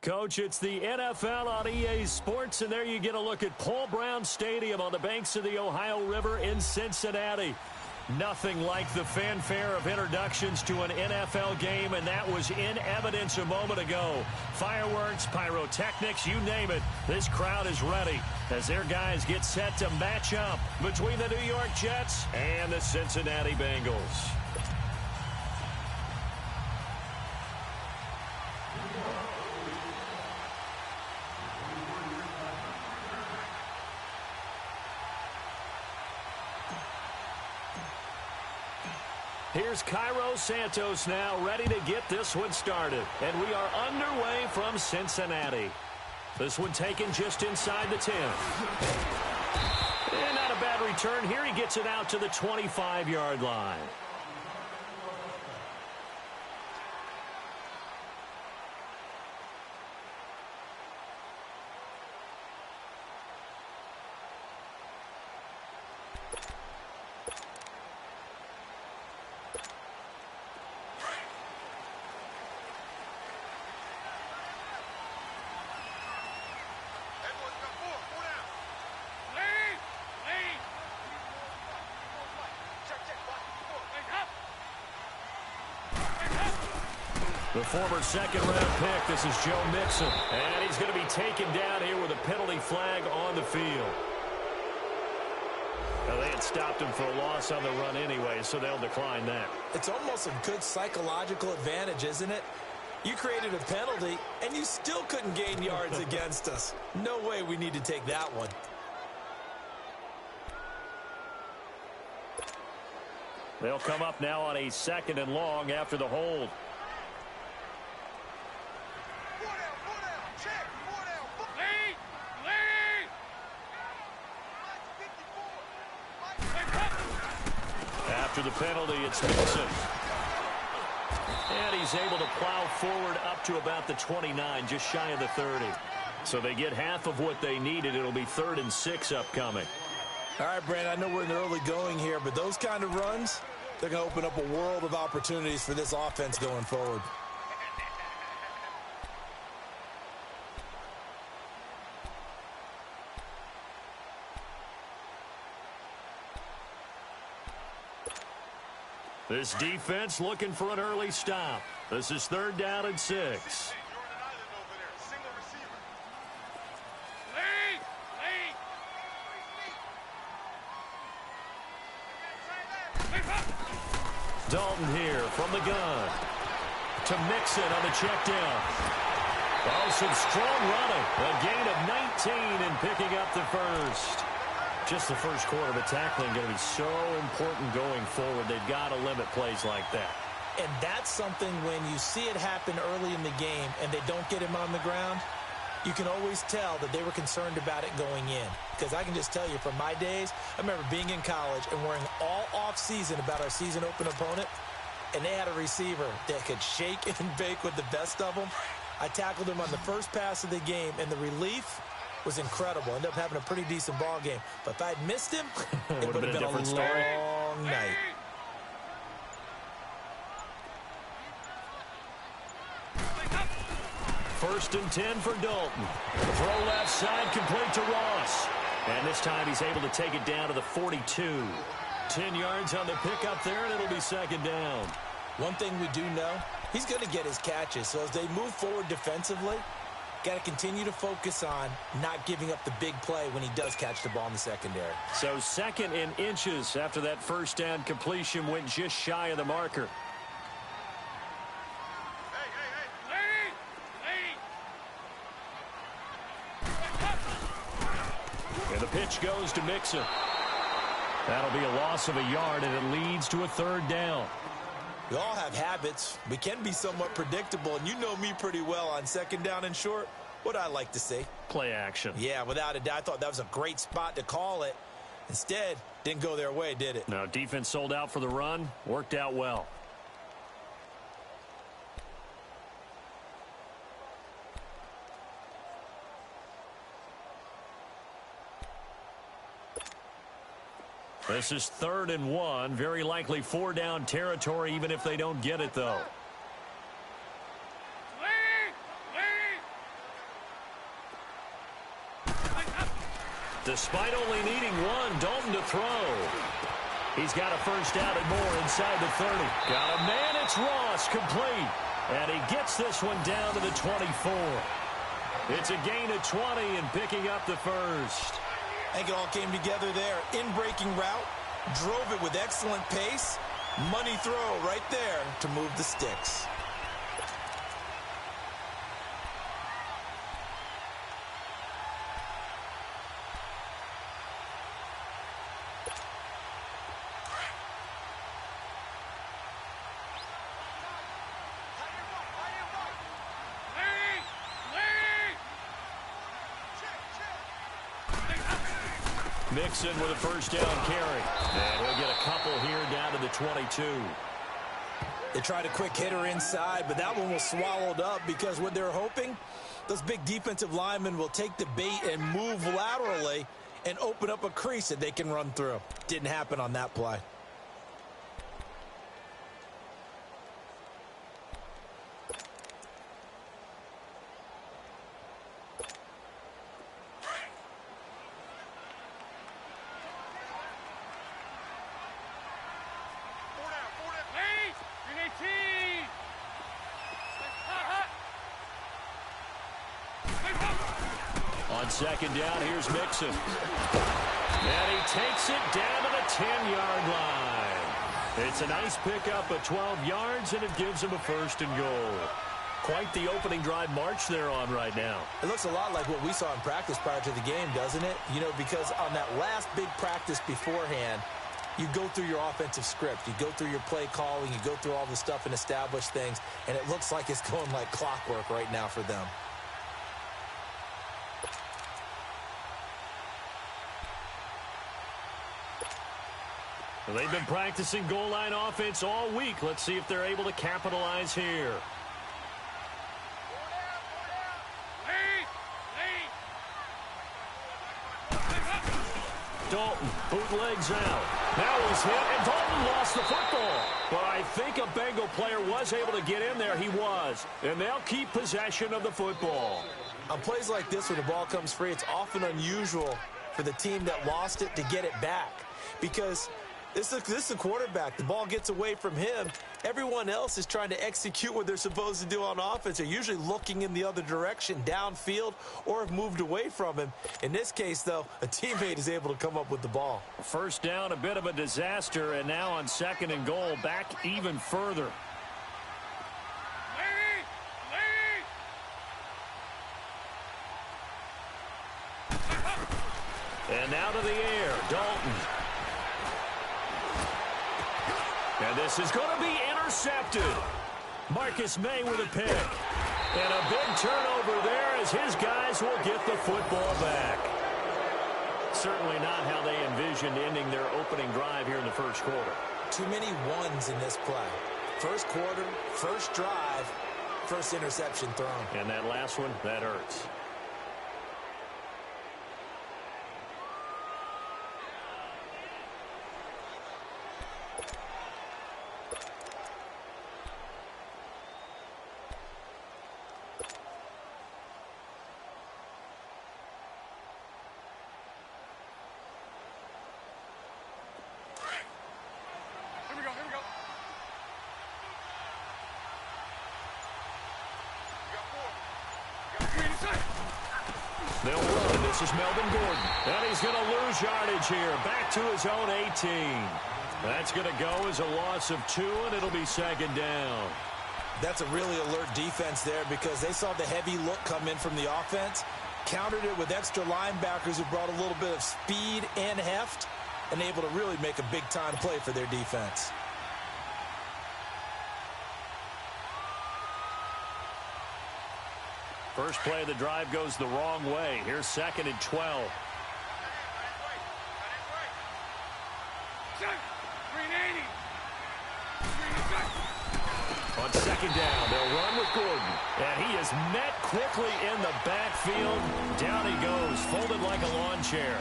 Coach, it's the NFL on EA Sports, and there you get a look at Paul Brown Stadium on the banks of the Ohio River in Cincinnati. Nothing like the fanfare of introductions to an NFL game, and that was in evidence a moment ago. Fireworks, pyrotechnics, you name it. This crowd is ready as their guys get set to match up between the New York Jets and the Cincinnati Bengals. Here's Cairo Santos now, ready to get this one started. And we are underway from Cincinnati. This one taken just inside the 10. And not a bad return here. He gets it out to the 25-yard line. The former second-round pick, this is Joe Mixon. And he's going to be taken down here with a penalty flag on the field. Now, they had stopped him for a loss on the run anyway, so they'll decline that. It's almost a good psychological advantage, isn't it? You created a penalty, and you still couldn't gain yards against us. No way we need to take that one. They'll come up now on a 2nd and long after the hold. After the penalty, it's Mixon. And he's able to plow forward up to about the 29, just shy of the 30. So they get half of what they needed. It'll be 3rd and 6 upcoming. All right, Brandon, I know we're in the early going here, but those kind of runs, they're going to open up a world of opportunities for this offense going forward. This defense looking for an early stop. This is 3rd down and 6. Dalton here from the gun. To Mixon on the check down. Oh, some strong running. A gain of 19 and picking up the first. Just the first quarter, but tackling going to be so important going forward. They've got to limit plays like that. And that's something when you see it happen early in the game and they don't get him on the ground, you can always tell that they were concerned about it going in. Because I can just tell you from my days, I remember being in college and worrying all off-season about our season open opponent, and they had a receiver that could shake and bake with the best of them. I tackled him on the first pass of the game, and the relief was incredible. Ended up having a pretty decent ball game. But if I'd missed him, it would have been a long night. First and 10 for Dalton. Throw left side, complete to Ross. And this time he's able to take it down to the 42. 10 yards on the pickup there, and it'll be 2nd down. One thing we do know, he's going to get his catches. So as they move forward defensively, got to continue to focus on not giving up the big play when he does catch the ball in the secondary. So 2nd and inches after that first down completion went just shy of the marker. And the pitch goes to Mixon. That'll be a loss of a yard, and it leads to a 3rd down. We all have habits. We can be somewhat predictable, and you know me pretty well on 2nd down and short. What I like to see. Play action. Yeah, without a doubt. I thought that was a great spot to call it. Instead, didn't go their way, did it? No, defense sold out for the run. Worked out well. This is 3rd and 1. Very likely 4-down territory, even if they don't get it, though. Despite only needing one, Dalton to throw. He's got a first down and more inside the 30. Got a man, it's Ross, complete. And he gets this one down to the 24. It's a gain of 20 and picking up the first. I think it all came together there. In-breaking route, drove it with excellent pace. Money throw right there to move the sticks. Mixon with a first down carry. And he'll get a couple here down to the 22. They tried a quick hitter inside, but that one was swallowed up because what they're hoping, those big defensive linemen will take the bait and move laterally and open up a crease that they can run through. Didn't happen on that play. On second down, here's Mixon. And he takes it down to the 10-yard line. It's a nice pickup of 12 yards, and it gives him a first and goal. Quite the opening drive march they're on right now. It looks a lot like what we saw in practice prior to the game, doesn't it? You know, because on that last big practice beforehand, you go through your offensive script. You go through your play calling. You go through all the stuff and establish things, and it looks like it's going like clockwork right now for them. Well, they've been practicing goal line offense all week. Let's see if they're able to capitalize here. Dalton bootlegs out. Now he's hit, and Dalton lost the football. But I think a Bengal player was able to get in there. He was. And they'll keep possession of the football. On plays like this, when the ball comes free, it's often unusual for the team that lost it to get it back. Because this is the quarterback. The ball gets away from him. Everyone else is trying to execute what they're supposed to do on offense. They're usually looking in the other direction, downfield, or have moved away from him. In this case, though, a teammate is able to come up with the ball. First down, a bit of a disaster, and now on second and goal, back even further. And now to the air, Dalton. And this is going to be intercepted. Marcus May with a pick. And a big turnover there as his guys will get the football back. Certainly not how they envisioned ending their opening drive here in the first quarter. Too many ones in this play. First quarter, first drive, first interception thrown. And that last one, that hurts. They'll run. This is Melvin Gordon. And he's going to lose yardage here. Back to his own 18. That's going to go as a loss of 2, and it'll be second down. That's a really alert defense there because they saw the heavy look come in from the offense, countered it with extra linebackers who brought a little bit of speed and heft, and able to really make a big-time play for their defense. First play of the drive goes the wrong way. Here's second and 12. On second down, they'll run with Gordon. And he is met quickly in the backfield. Down he goes, folded like a lawn chair.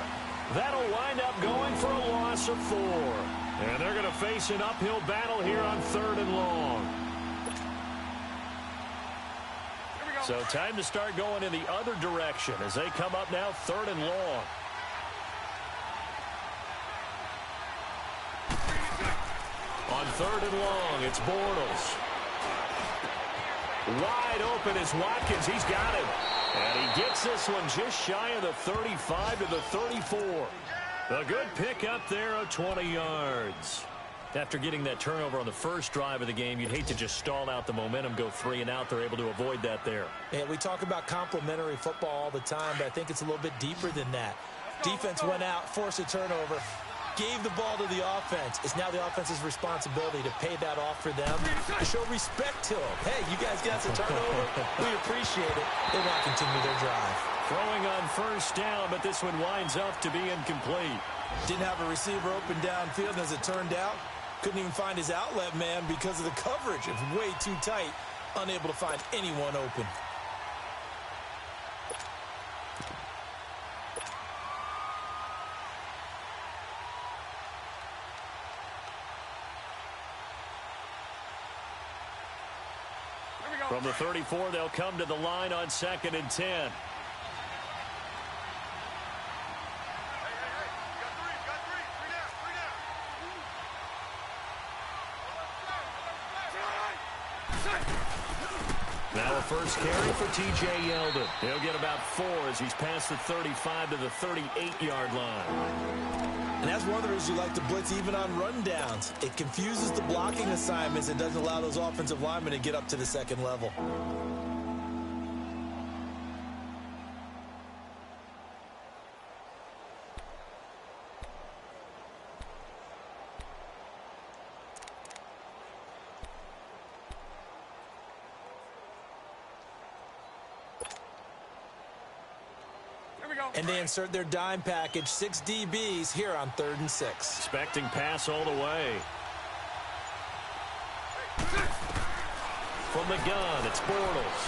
That'll wind up going for a loss of 4. And they're going to face an uphill battle here on third and long. So time to start going in the other direction as they come up now third and long. 3rd and long. It's Bortles. Wide open is Watkins. He's got it. And he gets this one just shy of the 35 to the 34. A good pick up there of 20 yards. After getting that turnover on the first drive of the game, you'd hate to just stall out the momentum, go 3 and out. They're able to avoid that there. Yeah, we talk about complementary football all the time, but I think it's a little bit deeper than that. Defense went out, forced a turnover, gave the ball to the offense. It's now the offense's responsibility to pay that off for them, to show respect to them. Hey, you guys got the turnover. We appreciate it. They want to continue their drive. Throwing on 1st down, but this one winds up to be incomplete. Didn't have a receiver open downfield, and as it turned out, couldn't even find his outlet man because of the coverage. It was way too tight, unable to find anyone open. From the 34, they'll come to the line on 2nd and 10. Now a first carry for T.J. Yeldon. He'll get about 4 as he's past the 35 to the 38-yard line. And that's one of the reasons you like to blitz even on rundowns. It confuses the blocking assignments and doesn't allow those offensive linemen to get up to the 2nd level. And they insert their dime package, 6 DBs here on 3rd and 6. Expecting pass all the way. From the gun, it's Bortles.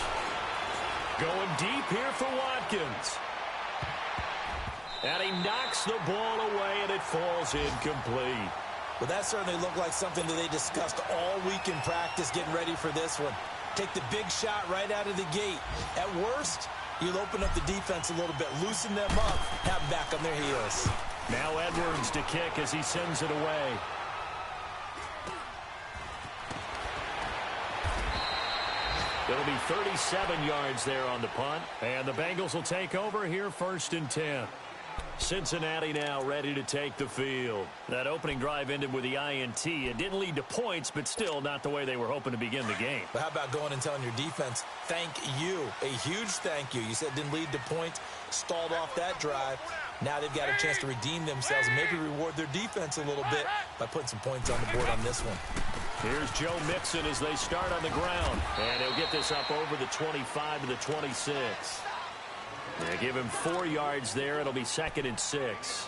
Going deep here for Watkins. And he knocks the ball away, and it falls incomplete. Well, that certainly looked like something that they discussed all week in practice getting ready for this one. Take the big shot right out of the gate. At worst, you'll open up the defense a little bit, loosen them up, have them back on their heels. Now Edwards to kick as he sends it away. It'll be 37 yards there on the punt. And the Bengals will take over here 1st and 10. Cincinnati now ready to take the field. That opening drive ended with the INT. It didn't lead to points, but still not the way they were hoping to begin the game. But how about going and telling your defense, thank you, a huge thank you. You said it didn't lead to points, stalled off that drive. Now they've got a chance to redeem themselves and maybe reward their defense a little bit by putting some points on the board on this one. Here's Joe Mixon as they start on the ground. And he'll get this up over the 25 to the 26. They give him 4 yards there. It'll be 2nd and 6.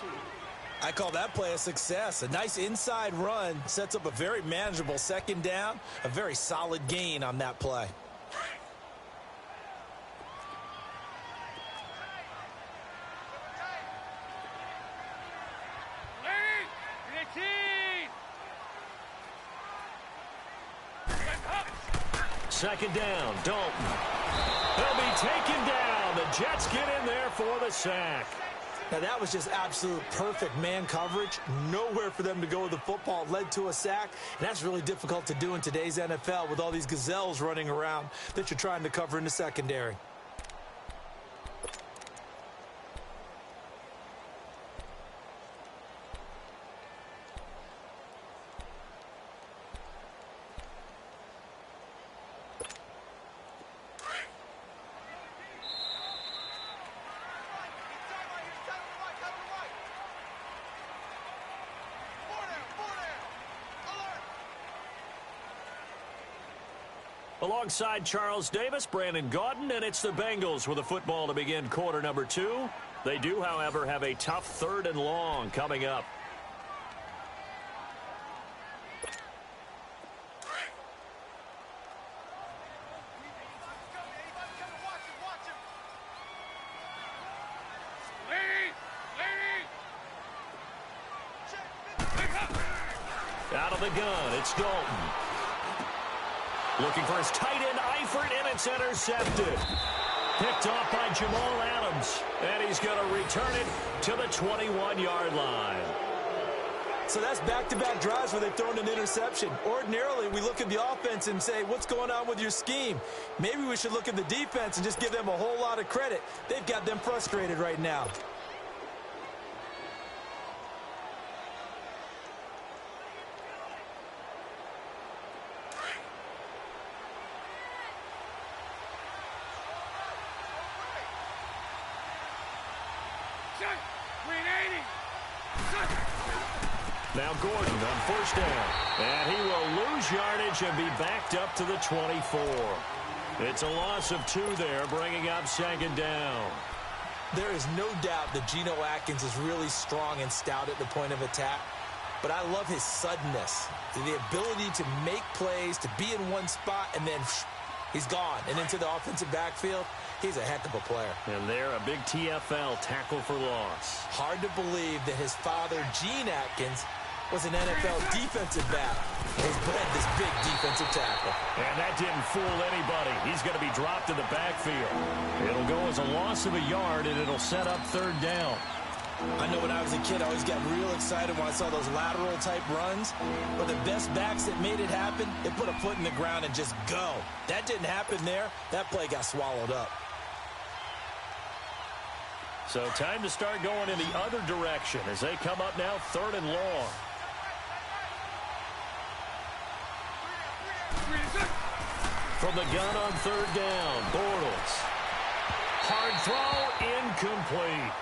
I call that play a success. A nice inside run sets up a very manageable 2nd down. A very solid gain on that play. Second down, Dalton. He'll be taken down. The Jets get in there for the sack. Now, that was just absolute perfect man coverage. Nowhere for them to go with the football. Led to a sack, and that's really difficult to do in today's NFL with all these gazelles running around that you're trying to cover in the secondary. Alongside Charles Davis, Brandon Gaudin, and it's the Bengals with a football to begin quarter number 2. They do, however, have a tough 3rd and long coming up. Out of the gun, it's Dalton. Looking for his tight end, Eifert, and it's intercepted. Picked off by Jamal Adams. And he's going to return it to the 21-yard line. So that's back-to-back drives where they've thrown an interception. Ordinarily, we look at the offense and say, what's going on with your scheme? Maybe we should look at the defense and just give them a whole lot of credit. They've got them frustrated right now. Now Gordon on first down. And he will lose yardage and be backed up to the 24. It's a loss of 2 there, bringing up second down. There is no doubt that Geno Atkins is really strong and stout at the point of attack. But I love his suddenness, the ability to make plays, to be in one spot, and then he's gone. And into the offensive backfield, he's a heck of a player. And there, a big TFL tackle for loss. Hard to believe that his father, Gene Atkins, was an NFL defensive back. He's bred this big defensive tackle. And that didn't fool anybody. He's going to be dropped in the backfield. It'll go as a loss of a yard, and it'll set up third down. I know when I was a kid, I always got real excited when I saw those lateral-type runs. But the best backs that made it happen, they put a foot in the ground and just go. That didn't happen there. That play got swallowed up. So time to start going in the other direction as they come up now third and long. From the gun on third down, Bortles. Hard throw, incomplete.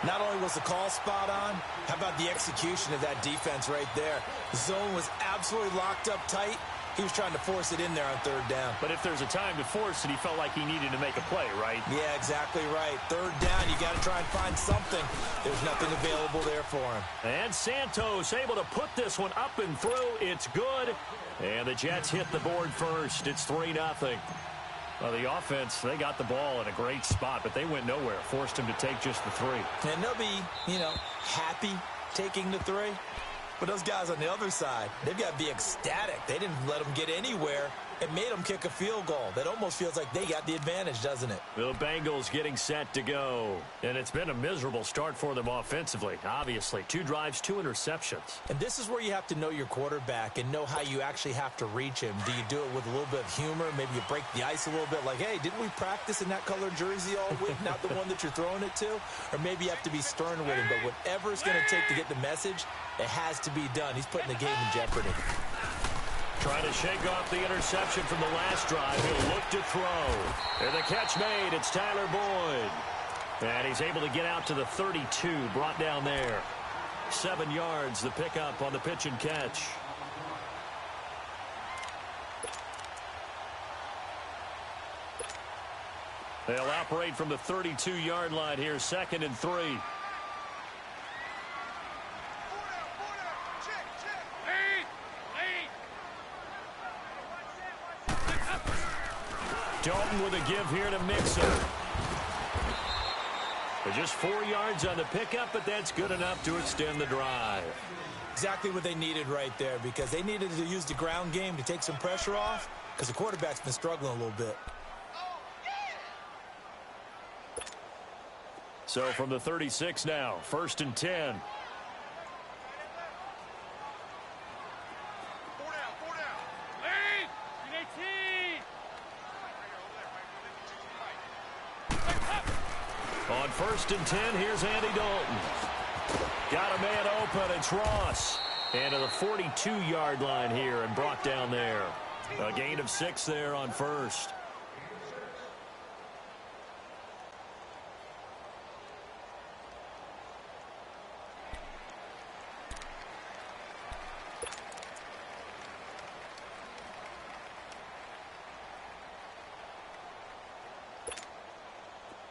Not only was the call spot on, how about the execution of that defense right there? The zone was absolutely locked up tight. He was trying to force it in there on third down. But if there's a time to force it, he felt like he needed to make a play, right? Yeah, exactly right. Third down, you got to try and find something. There's nothing available there for him. And Santos able to put this one up and through. It's good. And the Jets hit the board first. It's 3-0. Well, the offense, they got the ball in a great spot, but they went nowhere. Forced him to take just the 3. And they'll be, happy taking the 3. But those guys on the other side, they've got to be ecstatic. They didn't let them get anywhere. It made them kick a field goal. That almost feels like they got the advantage, doesn't it? The Bengals getting set to go. And it's been a miserable start for them offensively, obviously. 2 drives, 2 interceptions. And this is where you have to know your quarterback and know how you actually have to reach him. Do you do it with a little bit of humor? Maybe you break the ice a little bit like, hey, didn't we practice in that colored jersey all week, not the one that you're throwing it to? Or maybe you have to be stern with him. But whatever it's going to take to get the message, it has to be done. He's putting the game in jeopardy. Trying to shake off the interception from the last drive. He'll look to throw. And the catch made. It's Tyler Boyd. And he's able to get out to the 32. Brought down there. 7 yards, the pickup on the pitch and catch. They'll operate from the 32-yard line here. 2nd and 3. Dalton with a give here to Mixon. They're just 4 yards on the pickup, but that's good enough to extend the drive. Exactly what they needed right there, because they needed to use the ground game to take some pressure off, because the quarterback's been struggling a little bit. So from the 36 now, 1st and 10. On 1st and 10, here's Andy Dalton. Got a man open, it's Ross. And to the 42-yard line here and brought down there. A gain of 6 there on 1st.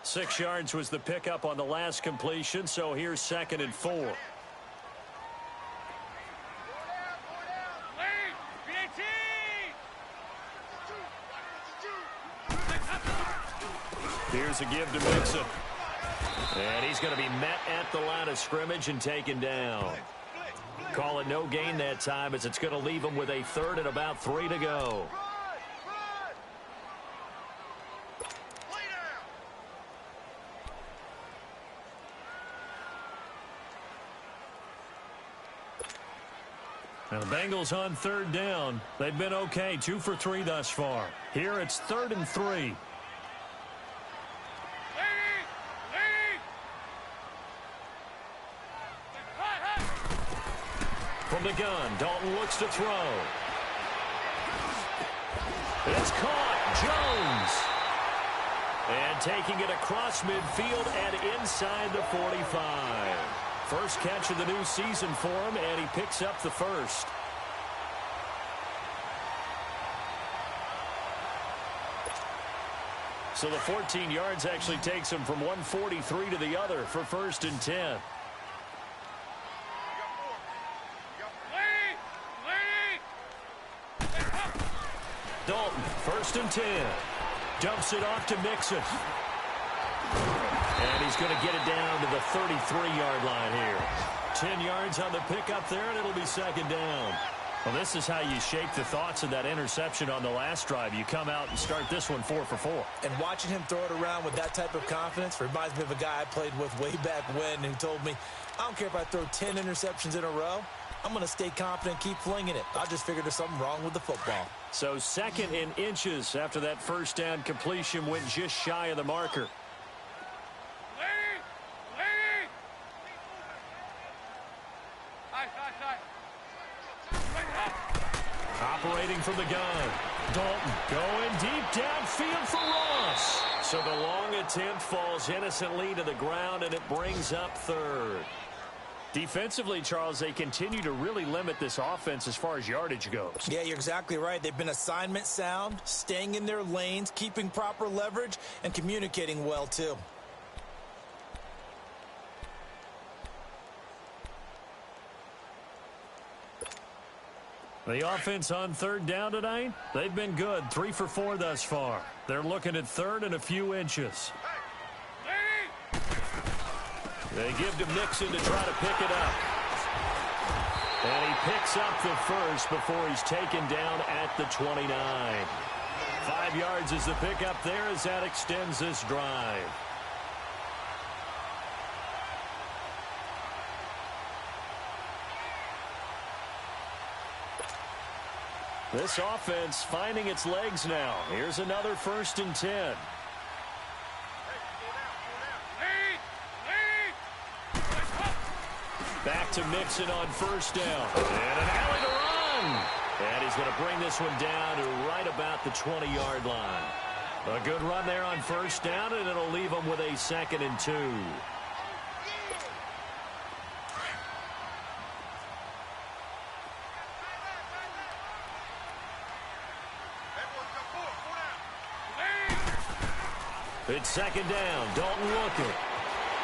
Six yards was the pickup on the last completion, so here's 2nd and 4. Here's a give to Mixon. And he's going to be met at the line of scrimmage and taken down. Call it no gain that time, as it's going to leave him with a 3rd and about 3 to go. And the Bengals on third down. They've been okay, 2 for 3 thus far. Here it's 3rd and 3. From the gun, Dalton looks to throw. It's caught. Jones. And taking it across midfield and inside the 45. First catch of the new season for him, and he picks up the first. So the 14 yards actually takes him from 143 to the other for 1st and 10. Dalton, 1st and 10. Dumps it off to Mixon. And he's going to get it down to the 33-yard line here. 10 yards on the pickup there, and it'll be 2nd down. Well, this is how you shake the thoughts of that interception on the last drive. You come out and start this one 4 for 4. And watching him throw it around with that type of confidence reminds me of a guy I played with way back when who told me, I don't care if I throw 10 interceptions in a row. I'm going to stay confident, keep flinging it. I just figured there's something wrong with the football. So 2nd in inches after that first down completion went just shy of the marker. Operating from the gun. Dalton going deep downfield for Ross. So the long attempt falls innocently to the ground, and it brings up 3rd. Defensively, Charles, they continue to really limit this offense as far as yardage goes. Yeah, you're exactly right. They've been assignment sound, staying in their lanes, keeping proper leverage, and communicating well, too. The offense on 3rd down tonight, they've been good. 3 for 4 thus far. They're looking at 3rd and a few inches. They give to Mixon to try to pick it up. And he picks up the first before he's taken down at the 29. 5 yards is the pickup there as that extends this drive. This offense finding its legs now. Here's another 1st and 10. Back to Mixon on 1st down. And an alley to run. And he's going to bring this one down to right about the 20-yard line. A good run there on 1st down, and it'll leave him with a 2nd and 2. It's 2nd down. Dalton looking.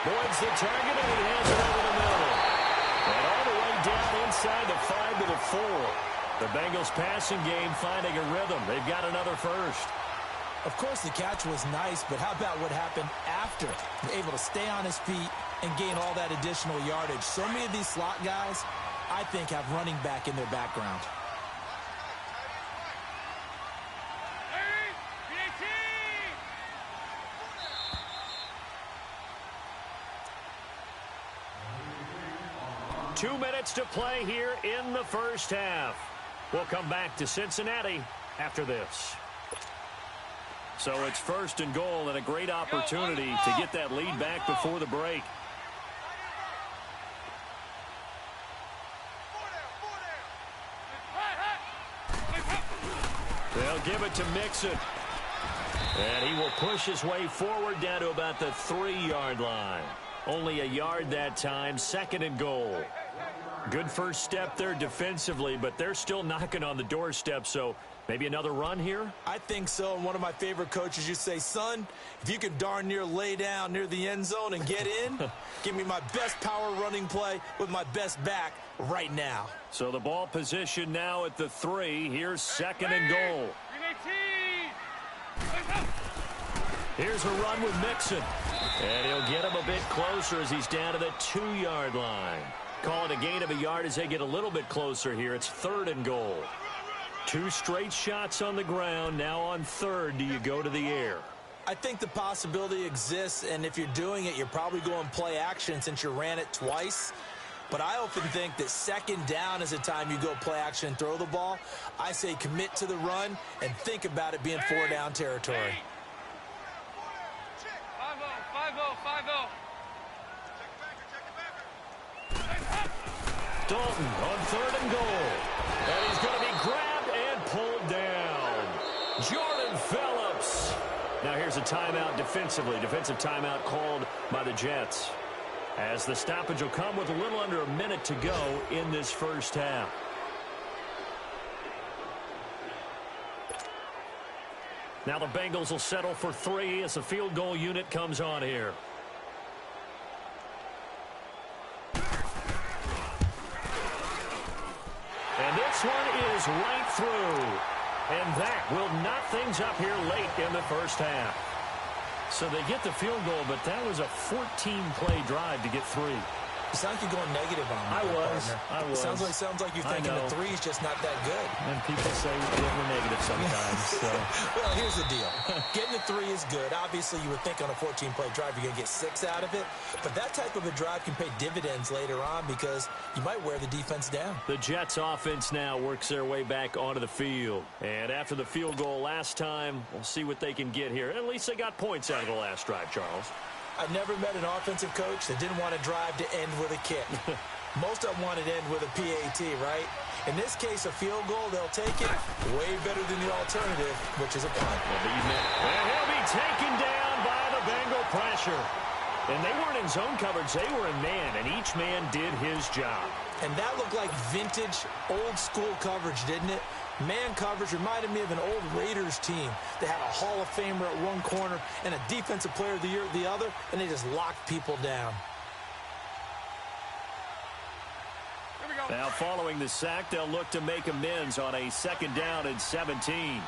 Boyd's the target, and he has it over the middle. And all the way down inside the 5 to the 4. The Bengals passing game finding a rhythm. They've got another first. Of course, the catch was nice, but how about what happened after? Able to stay on his feet and gain all that additional yardage. So many of these slot guys, I think, have running back in their background. Two minutes to play here in the first half. We'll come back to Cincinnati after this. So it's 1st and goal and a great opportunity to get that lead back before the break. They'll give it to Mixon. And he will push his way forward down to about the 3-yard line. Only a yard that time, 2nd and goal. Good first step there defensively, but they're still knocking on the doorstep, so maybe another run here? I think so, and one of my favorite coaches used to say, son, if you can darn near lay down near the end zone and get in, give me my best power running play with my best back right now. So the ball position now at the 3. Here's 2nd and goal. Here's a run with Mixon. And he'll get him a bit closer as he's down to the 2-yard line. Call it a gain of a yard as they get a little bit closer here. It's 3rd and goal. 2 straight shots on the ground. Now on 3rd, do you go to the air? I think the possibility exists, and if you're doing it, you're probably going play action since you ran it twice. But I often think that second down is the time you go play action and throw the ball. I say commit to the run and think about it being 4-down territory. 5-0. Dalton on 3rd and goal. And he's going to be grabbed and pulled down. Jordan Phillips. Now here's a timeout defensively. Defensive timeout called by the Jets, as the stoppage will come with a little under a minute to go in this first half. Now the Bengals will settle for 3 as the field goal unit comes on here. And this one is right through. And that will knock things up here late in the first half. So they get the field goal, but that was a 14-play drive to get 3. You sound like you're going negative on me. I was. Sounds like you're thinking the 3 is just not that good. And people say we're negative sometimes. So. Well, here's the deal. Getting the 3 is good. Obviously, you would think on a 14-play drive you're going to get 6 out of it. But that type of a drive can pay dividends later on because you might wear the defense down. The Jets offense now works their way back onto the field. And after the field goal last time, we'll see what they can get here. At least they got points out of the last drive, Charles. I never met an offensive coach that didn't want to drive to end with a kick. Most of them wanted to end with a PAT, right? In this case, a field goal, they'll take it way better than the alternative, which is a punt. And he'll be taken down by the Bengal pressure. And they weren't in zone coverage. They were in man, and each man did his job. And that looked like vintage, old-school coverage, didn't it? Man coverage reminded me of an old Raiders team. They had a Hall of Famer at one corner and a Defensive Player of the Year at the other, and they just locked people down. Now, following the sack, they'll look to make amends on a 2nd down and 17.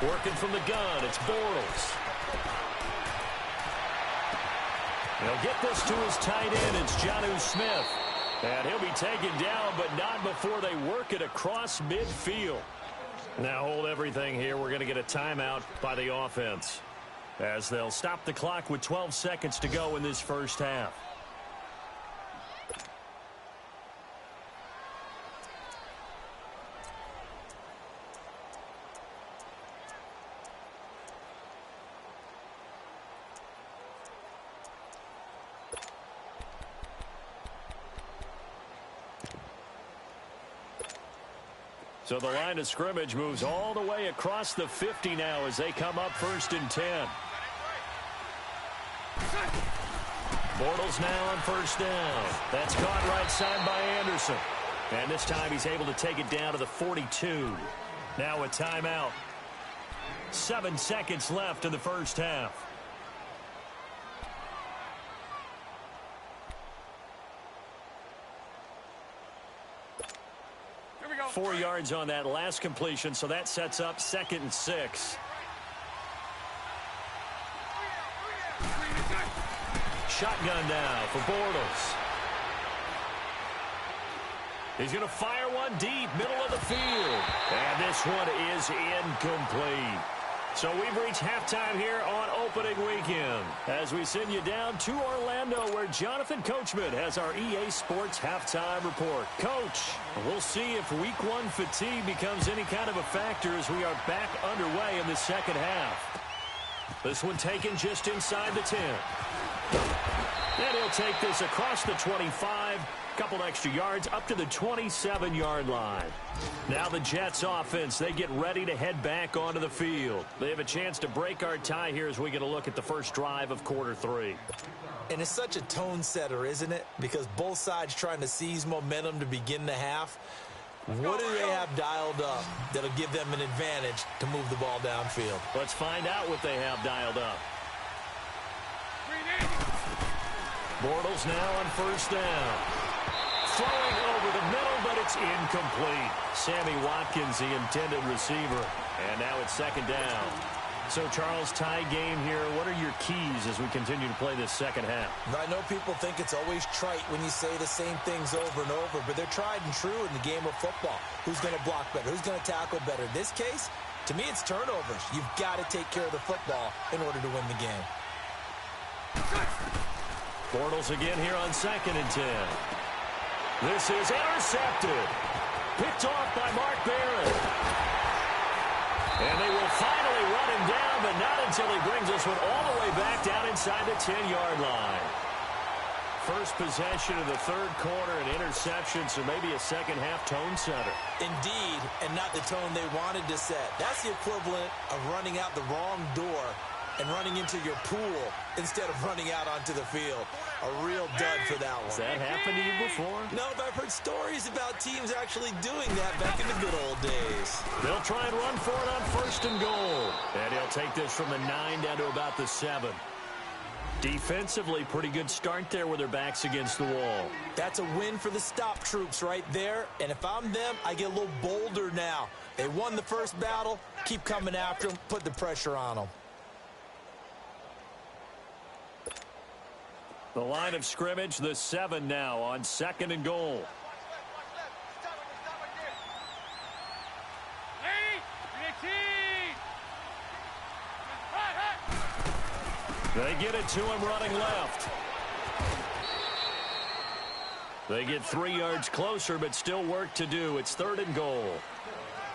Working from the gun, it's Bortles. He'll get this to his tight end. It's Jonnu Smith. And he'll be taken down, but not before they work it across midfield. Now hold everything here. We're going to get a timeout by the offense, as they'll stop the clock with 12 seconds to go in this first half. So the line of scrimmage moves all the way across the 50 now as they come up 1st and 10. Bortles now on 1st down. That's caught right side by Anderson. And this time he's able to take it down to the 42. Now a timeout. 7 seconds left in the first half. 4 yards on that last completion, so that sets up 2nd and 6. Shotgun now for Bortles. He's going to fire one deep, middle of the field. And this one is incomplete. So we've reached halftime here on opening weekend, as we send you down to Orlando, where Jonathan Coachman has our EA Sports halftime report. Coach, we'll see if week 1 fatigue becomes any kind of a factor as we are back underway in the second half. This one taken just inside the 10. And he'll take this across the 25. Couple extra yards up to the 27-yard line. Now the Jets offense, they get ready to head back onto the field. They have a chance to break our tie here as we get a look at the first drive of quarter 3. And it's such a tone setter, isn't it? Because both sides trying to seize momentum to begin the half. What do they have dialed up that'll give them an advantage to move the ball downfield? Let's find out what they have dialed up. Bortles now on 1st down. Throwing over the middle, but it's incomplete. Sammy Watkins, the intended receiver. And now it's 2nd down. So, Charles, tie game here. What are your keys as we continue to play this second half? I know people think it's always trite when you say the same things over and over, but they're tried and true in the game of football. Who's going to block better? Who's going to tackle better? In this case, To me, it's turnovers. You've got to take care of the football in order to win the game. Bortles again here on 2nd and 10. This is intercepted. Picked off by Mark Barron. And they will finally run him down, but not until he brings this one all the way back down inside the 10-yard line. First possession of the third quarter, an interception, so maybe a second-half tone setter. Indeed, and not the tone they wanted to set. That's the equivalent of running out the wrong door and running into your pool instead of running out onto the field. A real dud for that one. Has that happened to you before? No, but I've heard stories about teams actually doing that back in the good old days. They'll try and run for it on 1st and goal. And he'll take this from the 9 down to about the 7. Defensively, pretty good start there with their backs against the wall. That's a win for the stop troops right there. And if I'm them, I get a little bolder now. They won the first battle. Keep coming after them. Put the pressure on them. The line of scrimmage, the 7 now on 2nd and goal. They get it to him running left. They get 3 yards closer, but still work to do. It's 3rd and goal.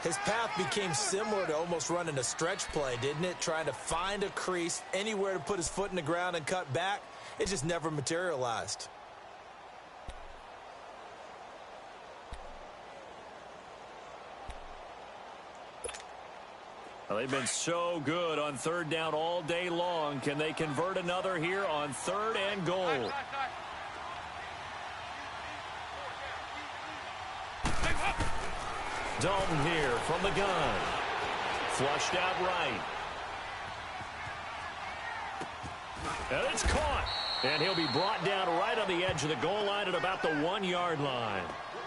His path became similar to almost running a stretch play, didn't it? Trying to find a crease, anywhere to put his foot in the ground and cut back. It just never materialized. Well, they've been so good on 3rd down all day long. Can they convert another here on 3rd and goal? Dalton here from the gun. Flushed out right. And it's caught. And he'll be brought down right on the edge of the goal line at about the 1-yard line.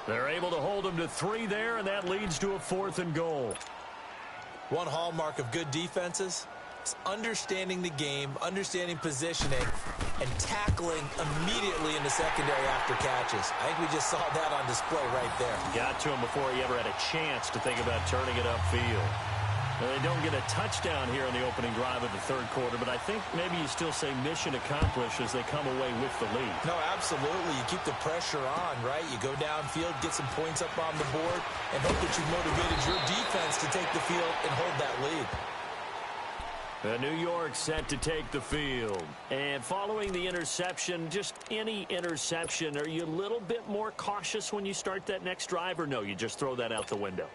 They're able to hold him to 3 there, and that leads to a 4th and goal. One hallmark of good defenses is understanding the game, understanding positioning, and tackling immediately in the secondary after catches. I think we just saw that on display right there. Got to him before he ever had a chance to think about turning it upfield. Now, they don't get a touchdown here in the opening drive of the 3rd quarter, but I think maybe you still say mission accomplished as they come away with the lead. No, absolutely. You keep the pressure on, right? You go downfield, get some points up on the board, and hope that you've motivated your defense to take the field and hold that lead. New York set to take the field. And following the interception, just any interception, are you a little bit more cautious when you start that next drive, or no, you just throw that out the window?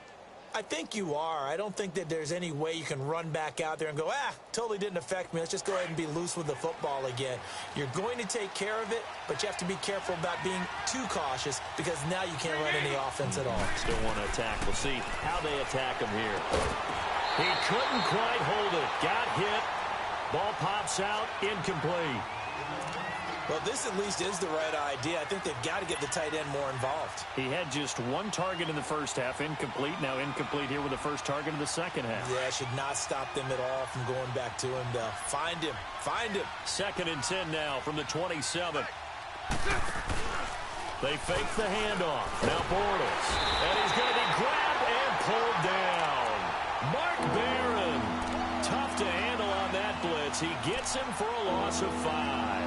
I think you are. I don't think that there's any way you can run back out there and go, totally didn't affect me. Let's just go ahead and be loose with the football again. You're going to take care of it, but you have to be careful about being too cautious because now you can't run any offense at all. Still want to attack. We'll see how they attack him here. He couldn't quite hold it. Got hit. Ball pops out. Incomplete. Well, this at least is the right idea. I think they've got to get the tight end more involved. He had just 1 target in the first half, incomplete. Now incomplete here with the first target of the second half. Yeah, should not stop them at all from going back to him to find him. Find him. 2nd and 10 now from the 27. They fake the handoff. Now Bortles. And he's going to be grabbed and pulled down. Mark Barron. Tough to handle on that blitz. He gets him for a loss of 5.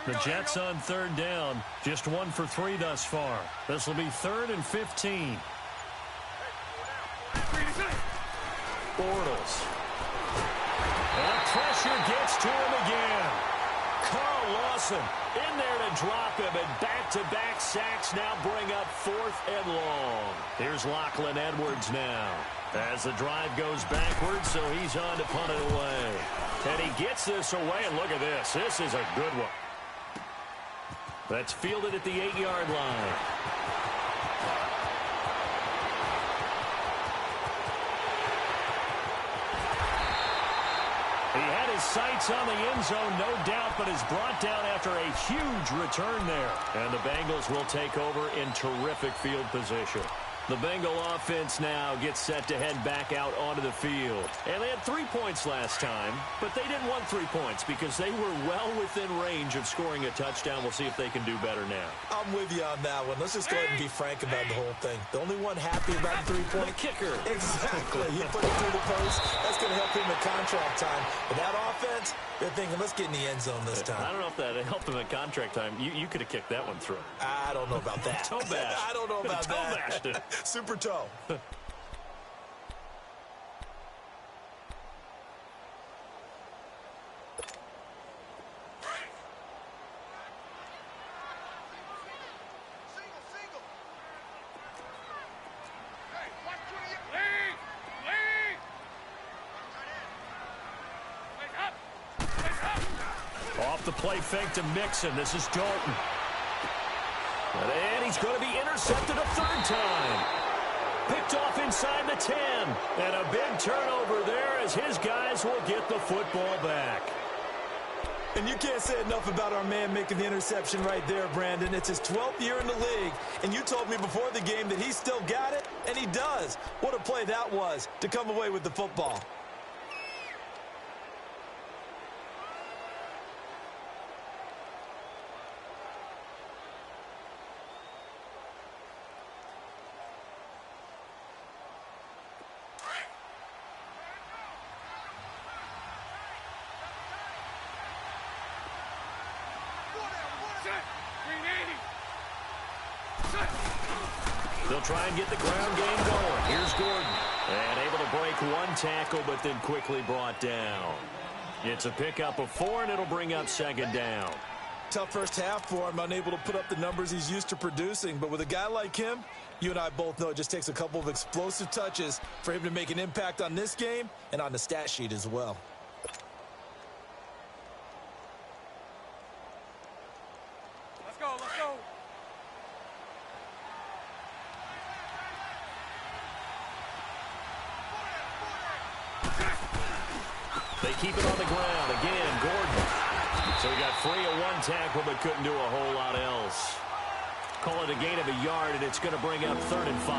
The Jets on 3rd down. Just 1 for 3 thus far. This will be 3rd and 15. Bortles. And pressure gets to him again. Carl Lawson in there to drop him, and back-to-back sacks now bring up 4th and long. Here's Lachlan Edwards now as the drive goes backwards, so he's on to punt it away. And he gets this away, and look at this. This is a good one. That's fielded at the 8-yard line. He had his sights on the end zone, no doubt, but is brought down after a huge return there. And the Bengals will take over in terrific field position. The Bengal offense now gets set to head back out onto the field. And they had 3 points last time, but they didn't want 3 points because they were well within range of scoring a touchdown. We'll see if they can do better now. I'm with you on that one. Let's just go ahead and be frank about the whole thing. The only one happy about the 3-point. The kicker. Exactly. He put it through the post. That's going to help him in contract time. But that offense, they're thinking, let's get in the end zone this time. I don't know if that helped him in contract time. You could have kicked that one through. I don't know about that. Toe bash. I don't know about toe that. Bashed it. Super toe. Off the play fake to Mixon. This is Dalton. And he's going to be intercepted a third time. Picked off inside the 10. And a big turnover there as his guys will get the football back. And you can't say enough about our man making the interception right there, Brandon. It's his 12th year in the league, and you told me before the game that he still got it, and he does. What a play that was to come away with the football. They'll try and get the ground game going. Here's Gordon. And able to break one tackle, but then quickly brought down. It's a pickup of 4, and it'll bring up second down. Tough first half for him, unable to put up the numbers he's used to producing. But with a guy like him, you and I both know it just takes a couple of explosive touches for him to make an impact on this game and on the stat sheet as well. Let's go, let's go. They keep it on the ground. Again, Gordon. So he got free of one tackle but couldn't do a whole lot else. Call it a gain of a yard, and it's going to bring up 3rd and 5.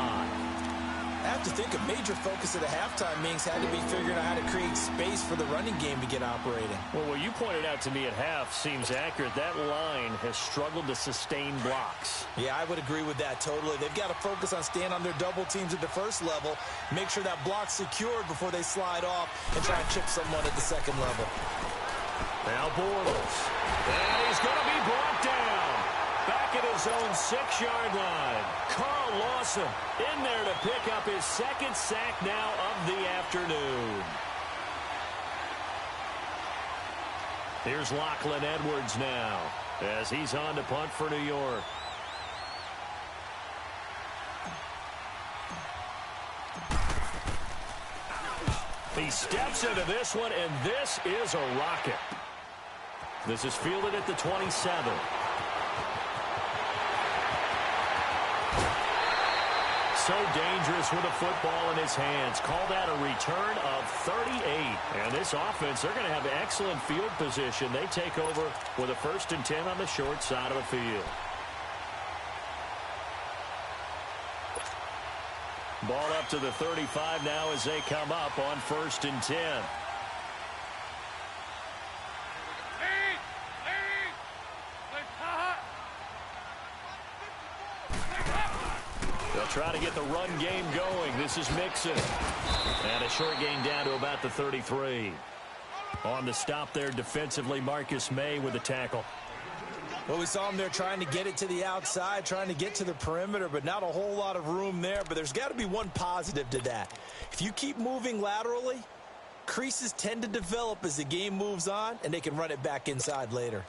I have to think a major focus of the halftime meetings had to be figuring out how to create space for the running game to get operating. Well, what you pointed out to me at half seems accurate. That line has struggled to sustain blocks. Yeah, I would agree with that totally. They've got to focus on staying on their double teams at the first level, make sure that block's secured before they slide off and try and chip someone at the second level. Now Bortles. And he's going to be brought down. Back at his own 6-yard line. Carl Lawson in there to pick up his second sack now of the afternoon. Here's Lachlan Edwards now as he's on to punt for New York. He steps into this one, and this is a rocket. This is fielded at the 27. So dangerous with a football in his hands. Call that a return of 38. And this offense, they're going to have excellent field position. They take over with a 1st and 10 on the short side of the field. Ball up to the 35 now as they come up on 1st and 10. They'll try to get the run game going. This is Mixon. And a short gain down to about the 33. On the stop there defensively, Marcus May with a tackle. Well, we saw him there trying to get it to the outside, trying to get to the perimeter, but not a whole lot of room there. But there's got to be one positive to that. If you keep moving laterally, creases tend to develop as the game moves on, and they can run it back inside later.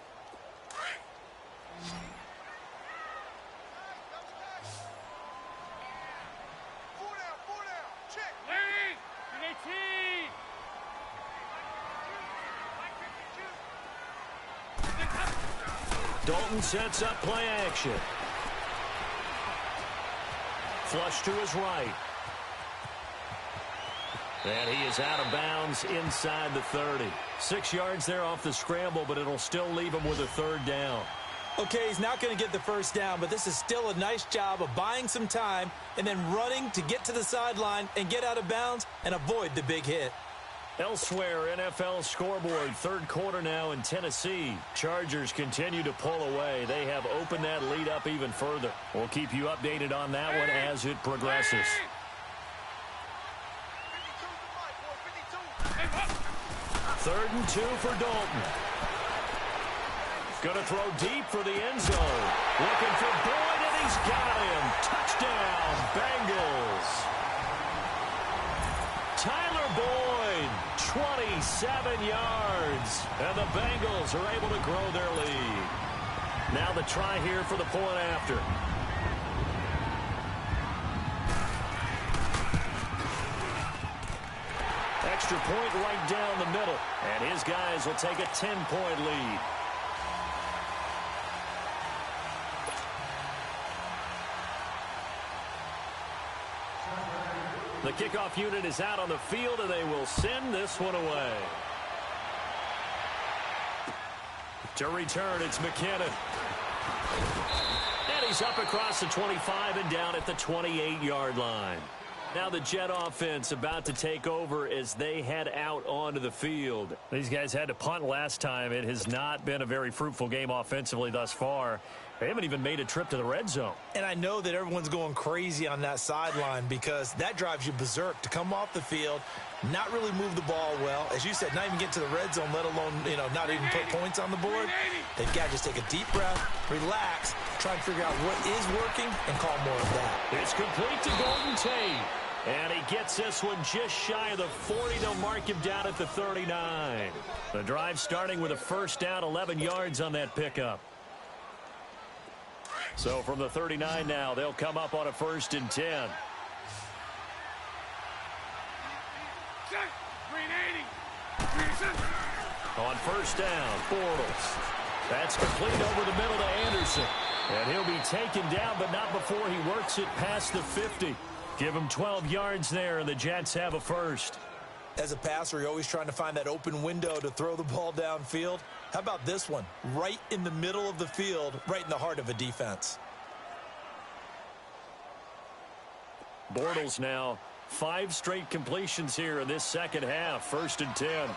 Dalton sets up play action. Flush to his right. And he is out of bounds inside the 30. 6 yards there off the scramble, but it'll still leave him with a third down. Okay, he's not going to get the first down, but this is still a nice job of buying some time and then running to get to the sideline and get out of bounds and avoid the big hit. Elsewhere, NFL scoreboard, third quarter now in Tennessee. Chargers continue to pull away. They have opened that lead up even further. We'll keep you updated on that one as it progresses. Third and 2 for Dalton. Going to throw deep for the end zone. Looking for Boyd, and he's got him. Touchdown, Bengals. Tyler Boyd, 27 yards. And the Bengals are able to grow their lead. Now the try here for the point after. Extra point right down the middle. And his guys will take a 10-point lead. The kickoff unit is out on the field, and they will send this one away. To return, it's McKinnon. And he's up across the 25 and down at the 28-yard line. Now the Jet offense about to take over as they head out onto the field. These guys had to punt last time. It has not been a very fruitful game offensively thus far. They haven't even made a trip to the red zone. And I know that everyone's going crazy on that sideline because that drives you berserk to come off the field, not really move the ball well. As you said, not even get to the red zone, let alone, not even put points on the board. They've got to just take a deep breath, relax, try and figure out what is working, and call more of that. It's complete to Golden Tate. And he gets this one just shy of the 40. They'll mark him down at the 39. The drive starting with a first down, 11 yards on that pickup. So from the 39 now, they'll come up on a 1st and 10. On first down, Bortles. That's complete over the middle to Anderson. And he'll be taken down, but not before he works it past the 50. Give him 12 yards there, and the Jets have a first. As a passer, you're always trying to find that open window to throw the ball downfield. How about this one? Right in the middle of the field, right in the heart of a defense. Bortles now, 5 straight completions here in this second half. 1st and 10.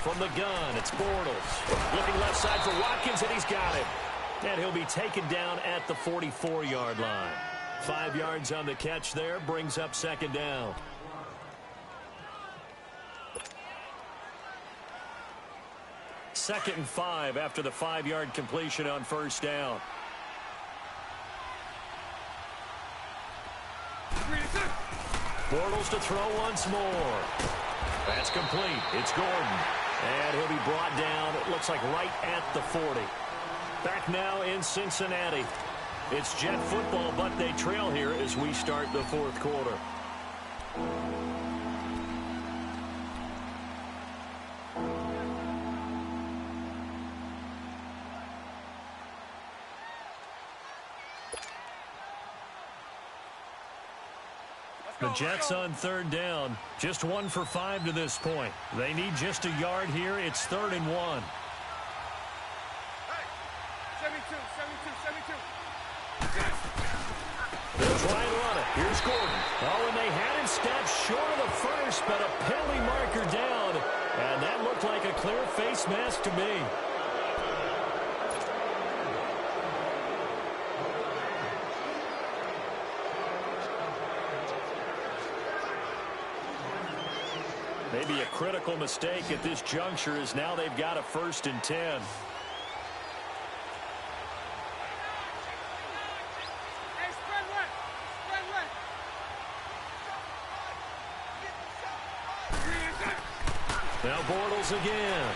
From the gun, it's Bortles. Looking left side for Watkins, and he's got it. And he'll be taken down at the 44-yard line. 5 yards on the catch there, brings up 2nd down. Second and 5 after the 5-yard completion on first down. Bortles to throw once more. That's complete. It's Gordon. And he'll be brought down, it looks like right at the 40. Back now in Cincinnati. It's Jet football, but they trail here as we start the 4th quarter. The Jets on 3rd down. Just 1 for 5 to this point. They need just a yard here. It's 3rd and 1. They'll try and run it. Here's Gordon. Oh, and they had him stopped short of the first, but a penalty marker down. And that looked like a clear face mask to me. Maybe a critical mistake at this juncture is now they've got a 1st and 10. Now Bortles again.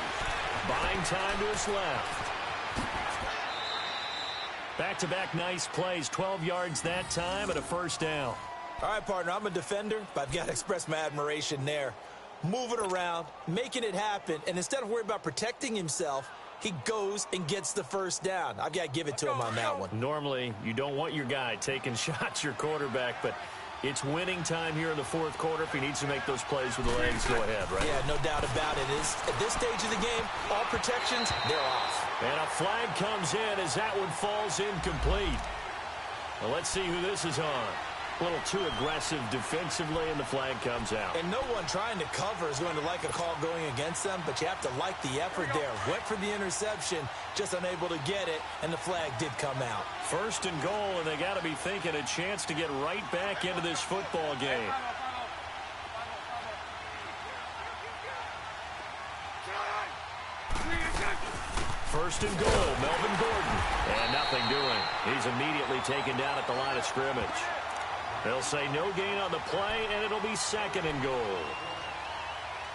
Buying time to his left. Back-to-back nice plays. 12 yards that time and a 1st down. All right, partner, I'm a defender, but I've got to express my admiration there. Moving around, making it happen, and instead of worrying about protecting himself, he goes and gets the 1st down. I've got to give it to him on that one. Normally, you don't want your guy taking shots, your quarterback, but It's winning time here in the fourth quarter. If he needs to make those plays with the legs, go ahead, right? Yeah, no doubt about it. At this stage of the game, all protections, they're off. And a flag comes in as that one falls incomplete. Well, let's see who this is on. A little too aggressive defensively, and the flag comes out. And no one trying to cover is going to like a call going against them, but you have to like the effort there. Went for the interception, just unable to get it, and the flag did come out. First and goal, and they got to be thinking a chance to get right back into this football game. First and goal, Melvin Gordon. And nothing doing. He's immediately taken down at the line of scrimmage. They'll say no gain on the play, and it'll be second and goal.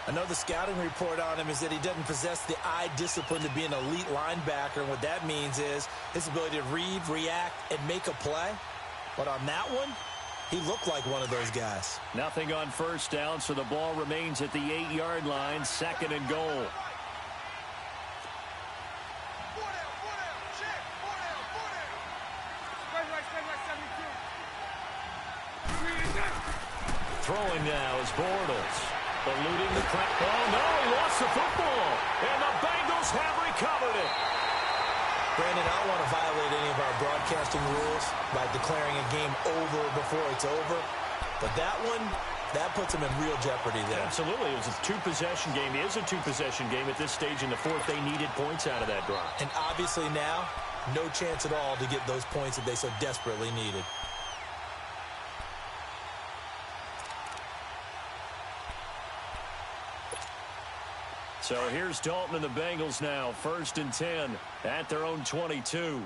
I know the scouting report on him is that he doesn't possess the eye discipline to be an elite linebacker, and what that means is his ability to read, react, and make a play. But on that one, he looked like one of those guys. Nothing on first down, so the ball remains at the 8-yard line, second and goal. Throwing now is Bortles. Eluding the crack. Oh, no, he lost the football. And the Bengals have recovered it. Brandon, I don't want to violate any of our broadcasting rules by declaring a game over before it's over. But that one, that puts him in real jeopardy there. Absolutely. It was a two-possession game. It is a two-possession game at this stage in the fourth. They needed points out of that drive. And obviously now, no chance at all to get those points that they so desperately needed. So here's Dalton and the Bengals now, first and 10 at their own 22.